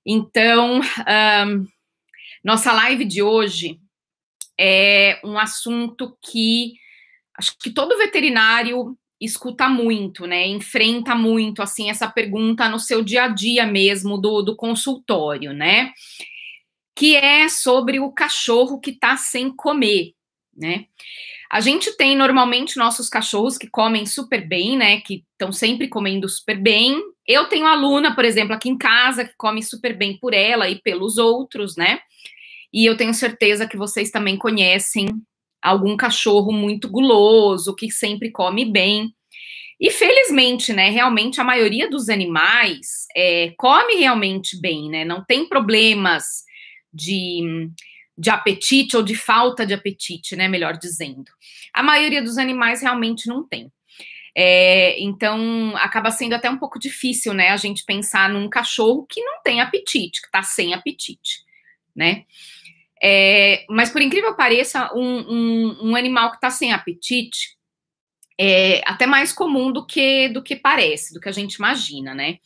Então, nossa live de hoje é um assunto que acho que todo veterinário escuta muito, né? Enfrenta muito, assim, essa pergunta no seu dia a dia mesmo do consultório, né? Que é sobre o cachorro que tá sem comer, né? A gente tem normalmente nossos cachorros que comem super bem, né? Que estão sempre comendo super bem. Eu tenho a Luna, por exemplo, aqui em casa, que come super bem por ela e pelos outros, né? E eu tenho certeza que vocês também conhecem algum cachorro muito guloso, que sempre come bem. E felizmente, né? Realmente a maioria dos animais come realmente bem, né? Não tem problemas de apetite ou de falta de apetite, né? Melhor dizendo. A maioria dos animais realmente não tem. Então, acaba sendo até um pouco difícil, né? A gente pensar num cachorro que não tem apetite, que tá sem apetite, né? Mas por incrível que pareça, um animal que tá sem apetite é até mais comum do que parece, do que a gente imagina, né?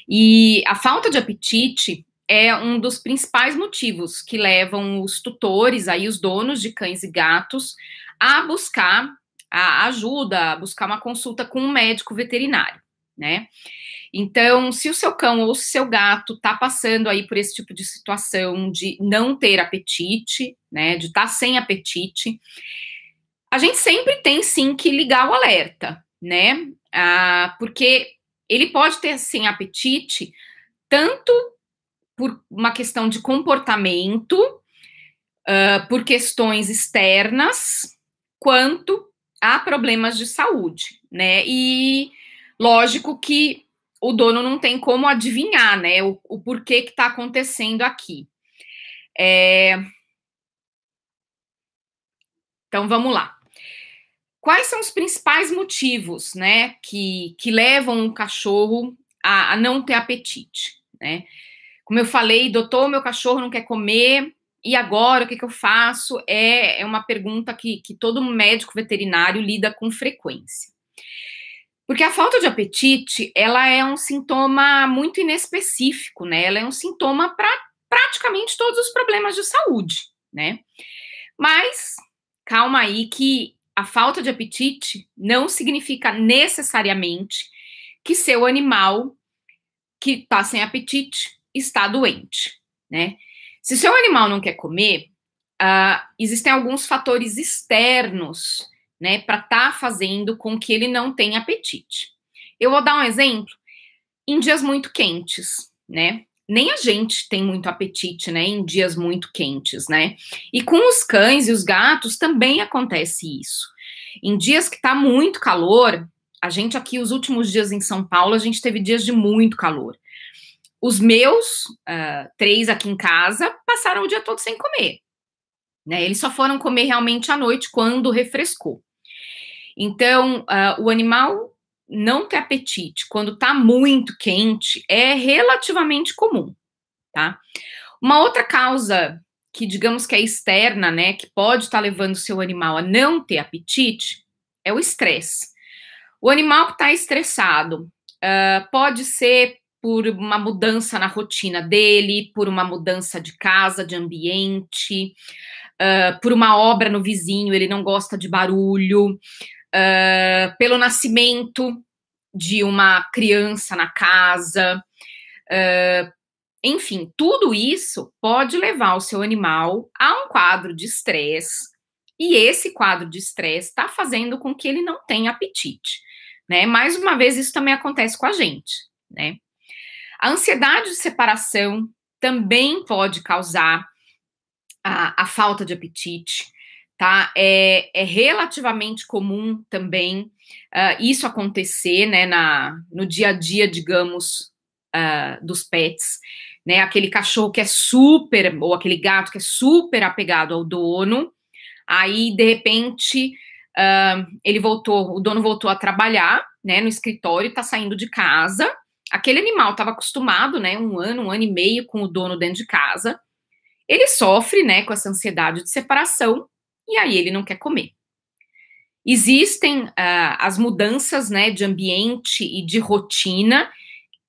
E a falta de apetite é um dos principais motivos que levam os tutores, aí os donos de cães e gatos, a buscar a ajuda, a buscar uma consulta com um médico veterinário, né? Então, se o seu cão ou o seu gato tá passando aí por esse tipo de situação de não ter apetite, né, de estar sem apetite, a gente sempre tem sim que ligar o alerta, né? Porque ele pode ter sem apetite tanto por uma questão de comportamento, por questões externas, quanto a problemas de saúde, né? E lógico que o dono não tem como adivinhar, né, o porquê que está acontecendo aqui. Então vamos lá. Quais são os principais motivos, né, que levam um cachorro a não ter apetite, né? Como eu falei, doutor, meu cachorro não quer comer, e agora o que eu faço? É uma pergunta que todo médico veterinário lida com frequência. Porque a falta de apetite, ela é um sintoma muito inespecífico, né? Ela é um sintoma para praticamente todos os problemas de saúde, né? Mas calma aí que a falta de apetite não significa necessariamente que seu animal que está sem apetite está doente, né? Se seu animal não quer comer, existem alguns fatores externos, né, para estar fazendo com que ele não tenha apetite. Eu vou dar um exemplo. Em dias muito quentes, né? Nem a gente tem muito apetite, né, em dias muito quentes, né? E com os cães e os gatos também acontece isso. Em dias que tá muito calor, a gente aqui, os últimos dias em São Paulo, a gente teve dias de muito calor. Os meus 3 aqui em casa passaram o dia todo sem comer, né? Eles só foram comer realmente à noite quando refrescou. Então, o animal não ter apetite quando tá muito quente é relativamente comum, tá? Uma outra causa que digamos que é externa, né, que pode estar levando o seu animal a não ter apetite, é o estresse. O animal que está estressado pode ser por uma mudança na rotina dele, por uma mudança de casa, de ambiente, por uma obra no vizinho, ele não gosta de barulho, pelo nascimento de uma criança na casa, enfim, tudo isso pode levar o seu animal a um quadro de estresse, e esse quadro de estresse está fazendo com que ele não tenha apetite, né? Mais uma vez, isso também acontece com a gente, né? A ansiedade de separação também pode causar a falta de apetite, tá? É relativamente comum também isso acontecer, né, no dia a dia, digamos, dos pets, né? Aquele cachorro que é super, ou aquele gato que é super apegado ao dono, aí, de repente, o dono voltou a trabalhar, né, no escritório, tá saindo de casa, aquele animal estava acostumado, né, um ano e meio com o dono dentro de casa, ele sofre, né, com essa ansiedade de separação, e aí ele não quer comer. Existem as mudanças, né, de ambiente e de rotina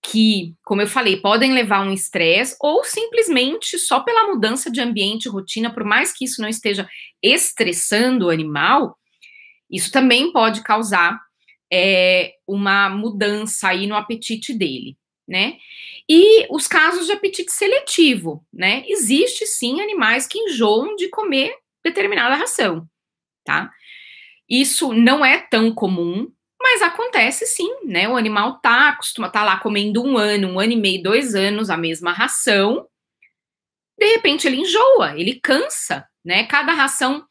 que, como eu falei, podem levar a um estresse ou simplesmente só pela mudança de ambiente e rotina, por mais que isso não esteja estressando o animal, isso também pode causar uma mudança aí no apetite dele, né? E os casos de apetite seletivo, né? Existe sim animais que enjoam de comer determinada ração, tá? Isso não é tão comum, mas acontece sim, né? O animal acostuma tá lá comendo um ano e meio, 2 anos a mesma ração, de repente ele enjoa, ele cansa, né? Cada ração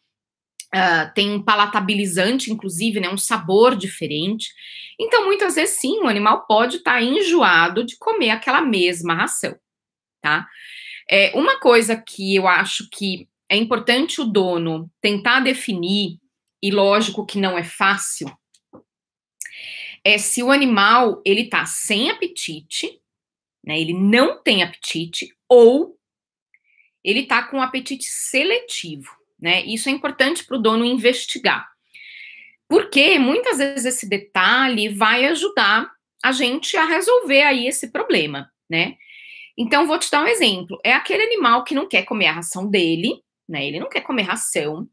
tem um palatabilizante, inclusive, né? Um sabor diferente. Então, muitas vezes, sim, o animal pode estar enjoado de comer aquela mesma ração, tá? Uma coisa que eu acho que é importante o dono tentar definir, e lógico que não é fácil, é se o animal ele tá sem apetite, né? Ele não tem apetite, ou ele tá com apetite seletivo, né? Isso é importante para o dono investigar. Porque muitas vezes esse detalhe vai ajudar a gente a resolver aí esse problema, né? Então, vou te dar um exemplo. É aquele animal que não quer comer a ração dele, né? Ele não quer comer ração,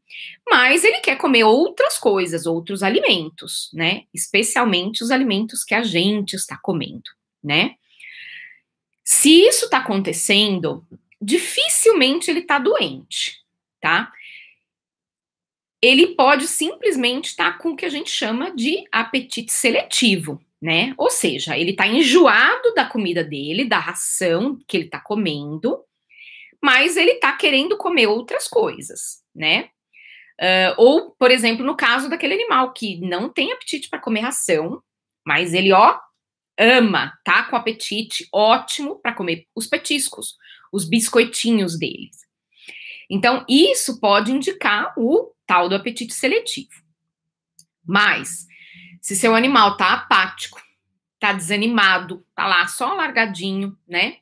mas ele quer comer outras coisas, outros alimentos, né? Especialmente os alimentos que a gente está comendo, né? Se isso está acontecendo, dificilmente ele está doente, tá? Ele pode simplesmente estar com o que a gente chama de apetite seletivo, né? Ou seja, ele está enjoado da comida dele, da ração que ele está comendo, mas ele está querendo comer outras coisas, né? Ou, por exemplo, no caso daquele animal que não tem apetite para comer ração, mas ele, ó, ama, tá com apetite ótimo para comer os petiscos, os biscoitinhos deles. Então, isso pode indicar o tal do apetite seletivo. Mas, se seu animal tá apático, tá desanimado, tá lá só largadinho, né?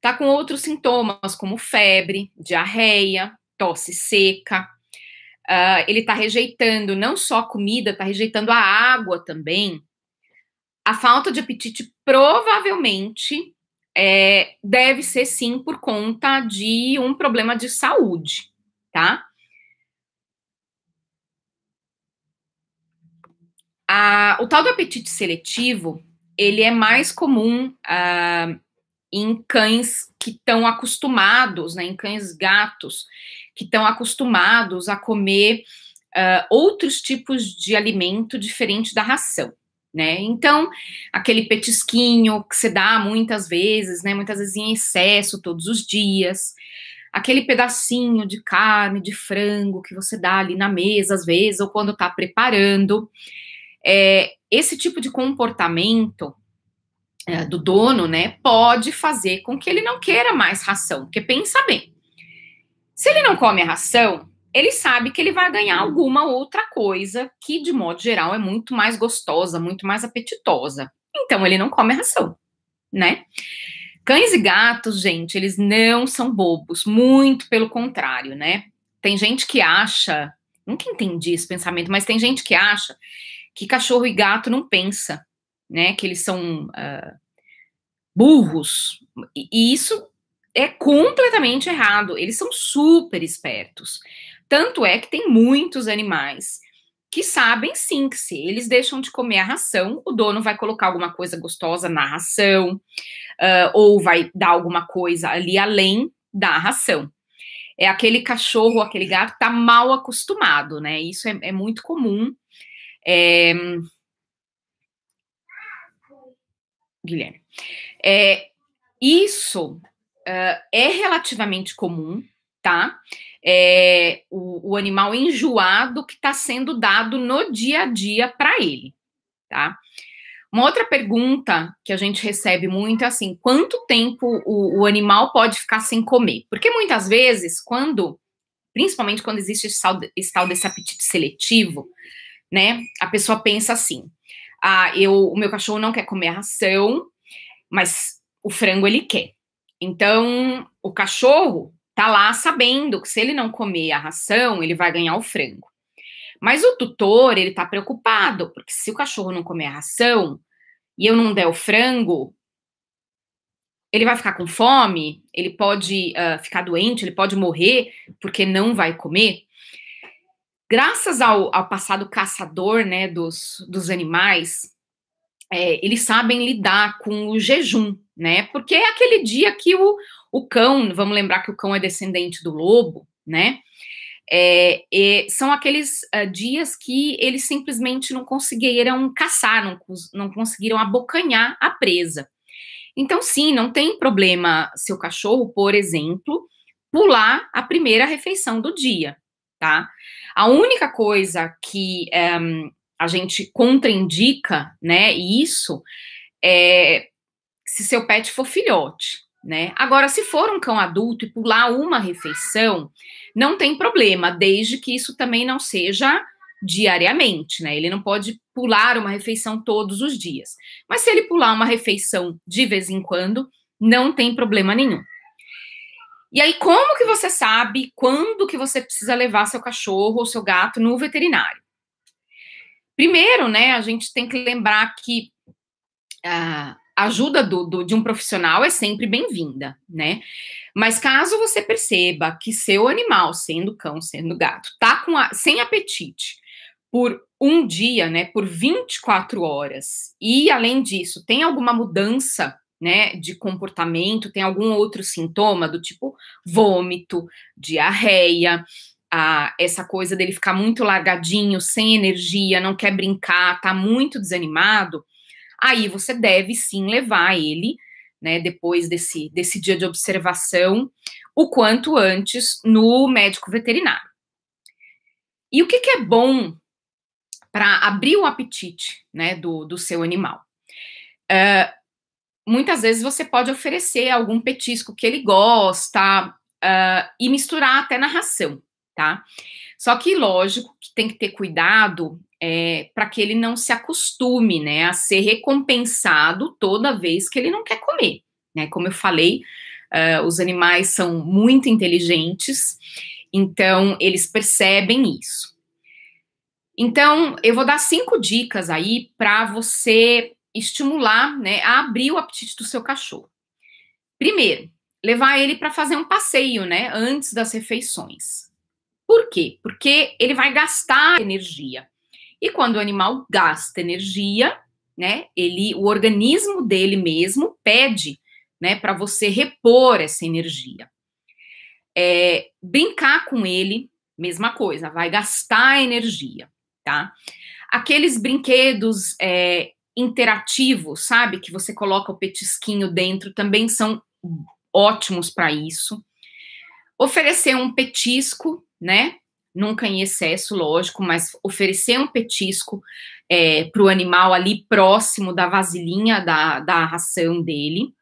Tá com outros sintomas, como febre, diarreia, tosse seca, ele tá rejeitando não só a comida, tá rejeitando a água também. A falta de apetite provavelmente deve ser sim por conta de um problema de saúde, tá? O tal do apetite seletivo, ele é mais comum em cães que estão acostumados, né, em cães gatos, que estão acostumados a comer outros tipos de alimento diferente da ração, né? Então, aquele petisquinho que você dá muitas vezes, né, muitas vezes em excesso todos os dias, aquele pedacinho de carne, de frango que você dá ali na mesa às vezes, ou quando está preparando, esse tipo de comportamento do dono, né, pode fazer com que ele não queira mais ração, porque pensa bem, se ele não come a ração, ele sabe que ele vai ganhar alguma outra coisa que, de modo geral, é muito mais gostosa, muito mais apetitosa. Então, ele não come a ração, né? Cães e gatos, gente, eles não são bobos, muito pelo contrário, né? Tem gente que acha, nunca entendi esse pensamento, mas tem gente que acha que cachorro e gato não pensa, né? Que eles são burros. E isso é completamente errado. Eles são super espertos. Tanto é que tem muitos animais que sabem sim que se eles deixam de comer a ração, o dono vai colocar alguma coisa gostosa na ração, ou vai dar alguma coisa ali além da ração. É aquele cachorro, aquele gato que tá mal acostumado, né? Isso é muito comum. Guilherme. Isso é relativamente comum, tá? O animal enjoado que está sendo dado no dia a dia para ele, tá? Uma outra pergunta que a gente recebe muito é assim: quanto tempo o animal pode ficar sem comer? Porque muitas vezes, principalmente quando existe esse tal desse apetite seletivo, né? A pessoa pensa assim: o meu cachorro não quer comer a ração, mas o frango ele quer. Então, o cachorro tá lá sabendo que se ele não comer a ração, ele vai ganhar o frango. Mas o tutor, ele tá preocupado, porque se o cachorro não comer a ração e eu não der o frango, ele vai ficar com fome, ele pode ficar doente, ele pode morrer porque não vai comer. Graças ao passado caçador, né, dos animais, eles sabem lidar com o jejum, né? Porque é aquele dia que o cão, vamos lembrar que o cão é descendente do lobo, né? São aqueles dias que eles simplesmente não conseguiram caçar, não conseguiram abocanhar a presa. Então, sim, não tem problema seu cachorro, por exemplo, pular a primeira refeição do dia, tá? A única coisa que a gente contraindica, né, isso, é se seu pet for filhote, né? Agora, se for um cão adulto e pular uma refeição, não tem problema, desde que isso também não seja diariamente, né? Ele não pode pular uma refeição todos os dias. Mas se ele pular uma refeição de vez em quando, não tem problema nenhum. E aí, como que você sabe quando que você precisa levar seu cachorro ou seu gato no veterinário? Primeiro, né, a gente tem que lembrar que a ajuda de um profissional é sempre bem-vinda, né? Mas caso você perceba que seu animal, sendo cão, sendo gato, tá sem apetite por um dia, né, por 24 horas, e além disso, tem alguma mudança, né, de comportamento, tem algum outro sintoma do tipo vômito, diarreia, essa coisa dele ficar muito largadinho, sem energia, não quer brincar, tá muito desanimado, aí você deve sim levar ele, né, depois desse dia de observação, o quanto antes no médico veterinário. E o que é bom para abrir o apetite, né, do seu animal? Muitas vezes você pode oferecer algum petisco que ele gosta e misturar até na ração, tá? Só que, lógico, que tem que ter cuidado para que ele não se acostume, né, a ser recompensado toda vez que ele não quer comer, né? Como eu falei, os animais são muito inteligentes, então eles percebem isso. Então, eu vou dar 5 dicas aí para você estimular, né, a abrir o apetite do seu cachorro. Primeiro, levar ele para fazer um passeio, né, antes das refeições. Por quê? Porque ele vai gastar energia. E quando o animal gasta energia, né, o organismo dele mesmo pede, né, para você repor essa energia. Brincar com ele, mesma coisa, vai gastar energia, tá? Aqueles brinquedos interativos, sabe, que você coloca o petisquinho dentro, também são ótimos para isso. Oferecer um petisco, né? Nunca em excesso, lógico, mas oferecer um petisco para o animal ali próximo da vasilhinha da ração dele.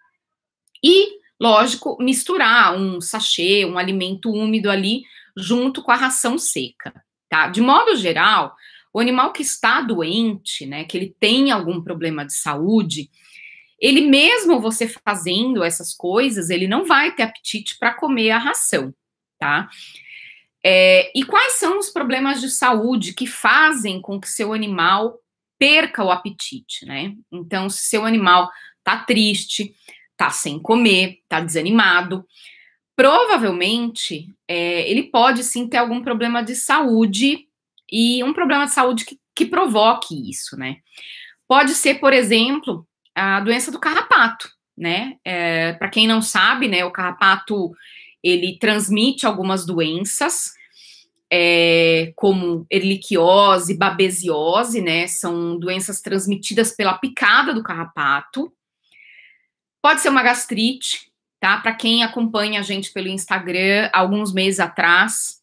E, lógico, misturar um sachê, um alimento úmido ali, junto com a ração seca, tá? De modo geral, o animal que está doente, né, que ele tem algum problema de saúde, ele mesmo você fazendo essas coisas, ele não vai ter apetite para comer a ração, tá? E quais são os problemas de saúde que fazem com que seu animal perca o apetite, né? Então, se seu animal tá triste, tá sem comer, tá desanimado, provavelmente ele pode sim ter algum problema de saúde e um problema de saúde que provoque isso, né? Pode ser, por exemplo, a doença do carrapato, né? Para quem não sabe, né, o carrapato ele transmite algumas doenças, como erliquiose, babesiose, né? São doenças transmitidas pela picada do carrapato. Pode ser uma gastrite, tá? Para quem acompanha a gente pelo Instagram, alguns meses atrás,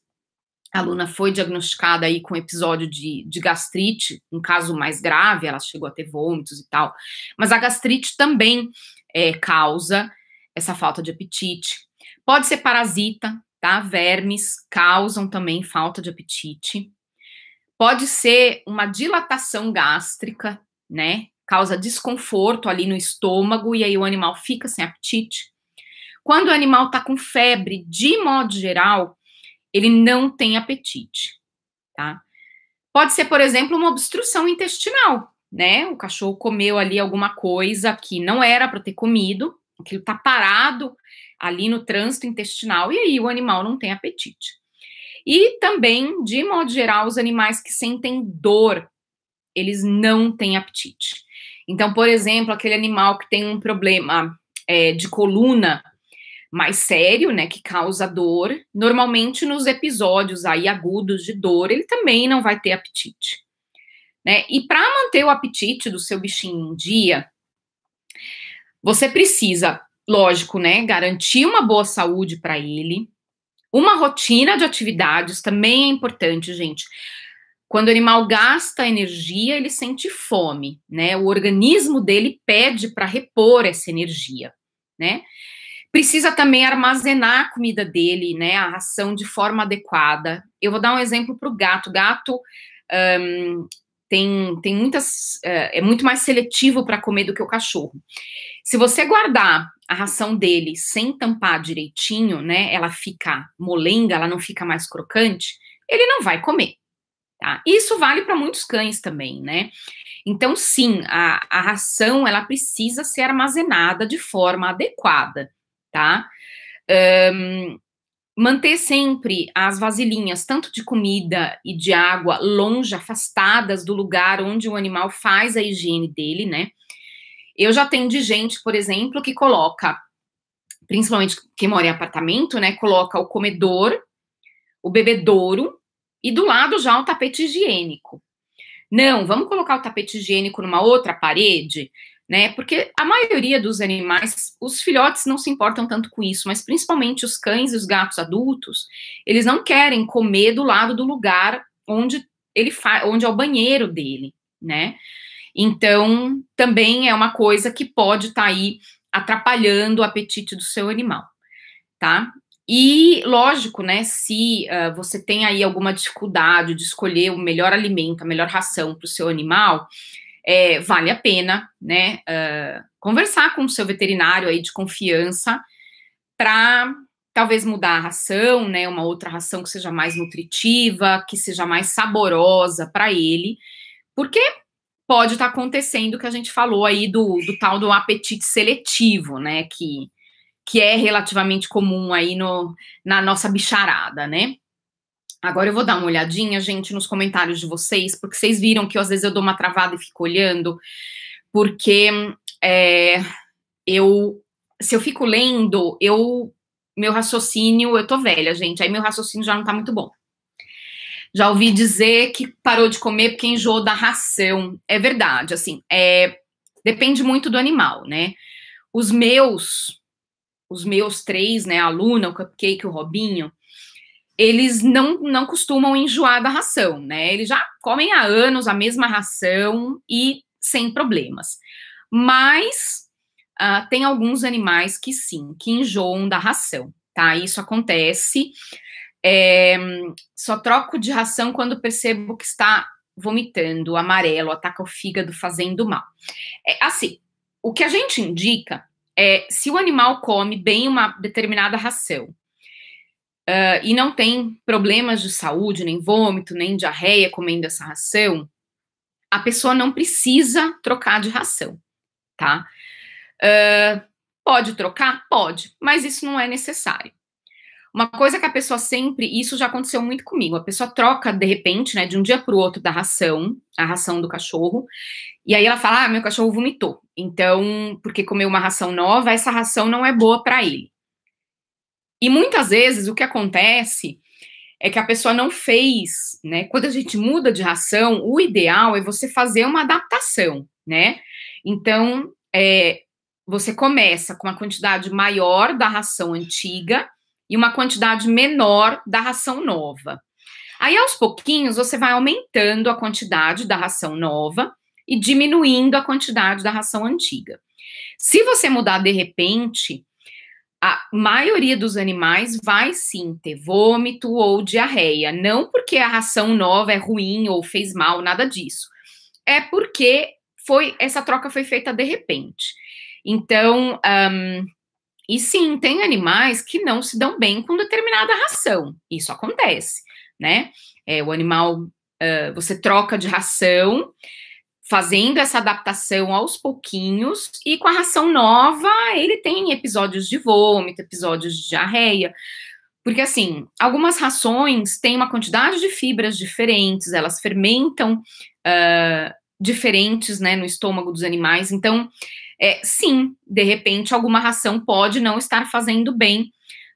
a aluna foi diagnosticada aí com episódio de gastrite, um caso mais grave, ela chegou a ter vômitos e tal. Mas a gastrite também causa essa falta de apetite. Pode ser parasita, tá? Vermes causam também falta de apetite. Pode ser uma dilatação gástrica, né? Causa desconforto ali no estômago e aí o animal fica sem apetite. Quando o animal tá com febre, de modo geral, ele não tem apetite, tá? Pode ser, por exemplo, uma obstrução intestinal, né? O cachorro comeu ali alguma coisa que não era para ter comido, aquilo está parado ali no trânsito intestinal, e aí o animal não tem apetite. E também, de modo geral, os animais que sentem dor, eles não têm apetite. Então, por exemplo, aquele animal que tem um problema de coluna mais sério, né, que causa dor, normalmente nos episódios aí agudos de dor, ele também não vai ter apetite, né? E para manter o apetite do seu bichinho em dia, você precisa, lógico, né, garantir uma boa saúde para ele, uma rotina de atividades também é importante, gente. Quando o animal gasta energia, ele sente fome, né? O organismo dele pede para repor essa energia, né? Precisa também armazenar a comida dele, né? A ração de forma adequada. Eu vou dar um exemplo para o gato. O gato tem muitas. É muito mais seletivo para comer do que o cachorro. Se você guardar a ração dele sem tampar direitinho, né? Ela fica molenga, ela não fica mais crocante, ele não vai comer. Tá? Isso vale para muitos cães também, né? Então, sim, a ração ela precisa ser armazenada de forma adequada, tá? Manter sempre as vasilhinhas, tanto de comida e de água, longe, afastadas do lugar onde o animal faz a higiene dele, né? Eu já atendi gente, por exemplo, que coloca, principalmente quem mora em apartamento, né? Coloca o comedor, o bebedouro, e do lado já o tapete higiênico. Não, vamos colocar o tapete higiênico numa outra parede, né? Porque a maioria dos animais, os filhotes não se importam tanto com isso, mas principalmente os cães e os gatos adultos, eles não querem comer do lado do lugar onde onde é o banheiro dele, né? Então, também é uma coisa que pode estar aí atrapalhando o apetite do seu animal, tá? E, lógico, né, se você tem aí alguma dificuldade de escolher o melhor alimento, a melhor ração para o seu animal, vale a pena, né, conversar com o seu veterinário aí de confiança para talvez mudar a ração, né, uma outra ração que seja mais nutritiva, que seja mais saborosa para ele, porque pode estar acontecendo o que a gente falou aí do tal do apetite seletivo, né, que é relativamente comum aí na nossa bicharada, né? Agora eu vou dar uma olhadinha, gente, nos comentários de vocês, porque vocês viram que às vezes eu dou uma travada e fico olhando, porque se eu fico lendo, meu raciocínio, eu tô velha, gente, aí meu raciocínio já não tá muito bom. Já ouvi dizer que parou de comer porque enjoou da ração. É verdade, assim, depende muito do animal, né? Os meus 3, né, a Luna, o Cupcake, o Robinho, eles não costumam enjoar da ração, né? Eles já comem há anos a mesma ração e sem problemas. Mas tem alguns animais que sim, que enjoam da ração, tá? Isso acontece. Só troco de ração quando percebo que está vomitando, amarelo, ataca o fígado, fazendo mal. Assim, o que a gente indica se o animal come bem uma determinada ração e não tem problemas de saúde, nem vômito, nem diarreia comendo essa ração, a pessoa não precisa trocar de ração, tá? Pode trocar? Pode, mas isso não é necessário. Uma coisa que a pessoa sempre, isso já aconteceu muito comigo, a pessoa troca de repente, né, de um dia para o outro a ração do cachorro, e aí ela fala, meu cachorro vomitou, então, porque comeu uma ração nova, essa ração não é boa para ele. E muitas vezes o que acontece é que a pessoa não fez, né, quando a gente muda de ração, o ideal é você fazer uma adaptação, né, então, você começa com uma quantidade maior da ração antiga, e uma quantidade menor da ração nova. Aí, aos pouquinhos, você vai aumentando a quantidade da ração nova e diminuindo a quantidade da ração antiga. Se você mudar de repente, a maioria dos animais vai sim ter vômito ou diarreia. Não porque a ração nova é ruim ou fez mal, nada disso. É porque essa troca foi feita de repente. Então, e sim, tem animais que não se dão bem com determinada ração. Isso acontece, né? O animal, você troca de ração, fazendo essa adaptação aos pouquinhos, e com a ração nova, ele tem episódios de vômito, episódios de diarreia, porque, assim, algumas rações têm uma quantidade de fibras diferentes, elas fermentam diferentes, né, no estômago dos animais, então, sim, de repente, alguma ração pode não estar fazendo bem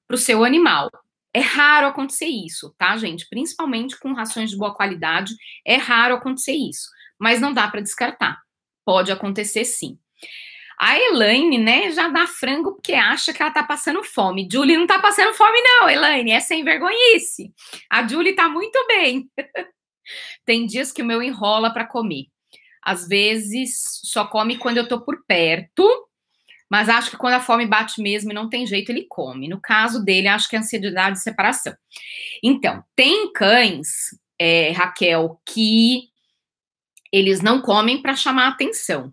para o seu animal. É raro acontecer isso, tá, gente? Principalmente com rações de boa qualidade, é raro acontecer isso, mas não dá para descartar. Pode acontecer sim. A Elaine, né, já dá frango porque acha que ela tá passando fome. Julie não tá passando fome não, Elaine, é sem vergonhice. A Julie tá muito bem. Tem dias que o meu enrola para comer. Às vezes só come quando eu tô por perto, mas acho que quando a fome bate mesmo e não tem jeito, ele come. No caso dele, acho que é ansiedade de separação. Então, tem cães, Raquel, que eles não comem para chamar atenção,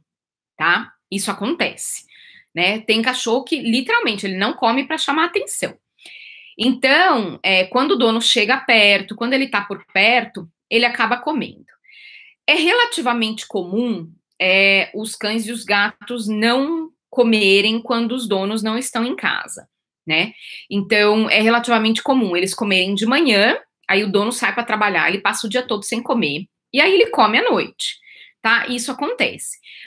tá? Isso acontece, né? Tem cachorro que, literalmente, ele não come para chamar atenção. Então, quando o dono chega perto, quando ele tá por perto, ele acaba comendo. É relativamente comum os cães e os gatos não comerem quando os donos não estão em casa, né? Então, é relativamente comum eles comerem de manhã, aí o dono sai para trabalhar, ele passa o dia todo sem comer, e aí ele come à noite, tá? Isso acontece.